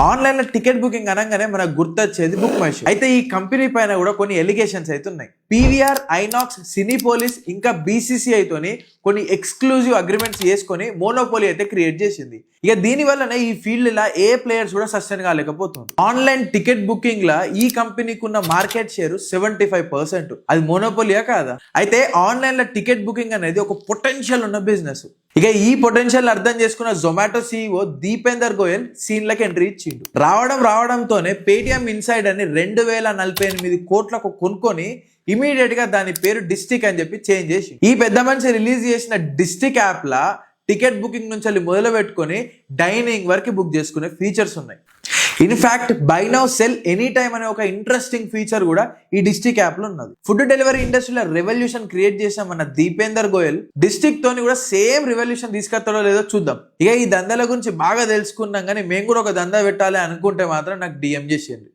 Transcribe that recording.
Online లో ticket booking అనగానే మనకు గుర్తొచ్చేది బుక్ మై షో. అయితే ఈ కంపెనీ పైన కూడా కొన్ని ఎలిగేషన్స్ అయితే ఉన్నాయి. పీవీఆర్, ఐనాక్స్, సినీపోలిస్ ఇంకా బీసీసీఐ తోని కొన్ని ఎక్స్క్లూజివ్ అగ్రిమెంట్స్ చేసుకొని మోనోపోలీ అయితే క్రియేట్ చేసింది. ఇక దీని వల్లనే ఈ ఫీల్డ్ లా ఏ ప్లేయర్స్ కూడా సస్టైన్ కాలేకపోతుంది. ఆన్లైన్ టికెట్ బుకింగ్ లా ఈ కంపెనీకి ఉన్న మార్కెట్ షేర్ 75%. అది మోనోపోలియా కాదా? అయితే ఆన్లైన్ లో టికెట్ బుకింగ్ అనేది ఒక పొటెన్షియల్ ఉన్న బిజినెస్. ఇక ఈ పొటెన్షియల్ అర్థం చేసుకున్న జొమాటో సీఈఓ దీపేందర్ గోయల్ సీన్ లకి ఎంట్రీ ఇచ్చిండు. రావడంతోనే పేటిఎం ఇన్సైడ్ అని 2048 కోట్లకు కొనుక్కొని ఇమీడియట్ గా దాని పేరు డిస్టిక్ అని చెప్పి చేంజ్ చేసి ఈ పెద్ద మనిషి రిలీజ్ చేసిన డిస్టిక్ యాప్ లా టికెట్ బుకింగ్ నుంచి మొదలు పెట్టుకొని డైనింగ్ వరకు బుక్ చేసుకునే ఫీచర్స్ ఉన్నాయి. In fact by now cell any time అనే ఒక ఇంట్రెస్టింగ్ ఫీచర్ కూడా ఈ డిస్టిక్ యాప్ లో ఉన్నది. ఫుడ్ డెలివరీ ఇండస్ట్రీలో రెవల్యూషన్ క్రియేట్ చేసిన మన దీపేందర్ గోయల్ డిస్టిక్ తోని కూడా సేమ్ రెవల్యూషన్ తీసుకొస్తాడో లేదో చూద్దాం. ఇక ఈ దందాల గురించి బాగా తెలుసుకున్నాం, కానీ మేము కూడా ఒక దందా పెట్టాలి అనుకుంటే మాత్రం నాకు డిఎం చేసేయండి.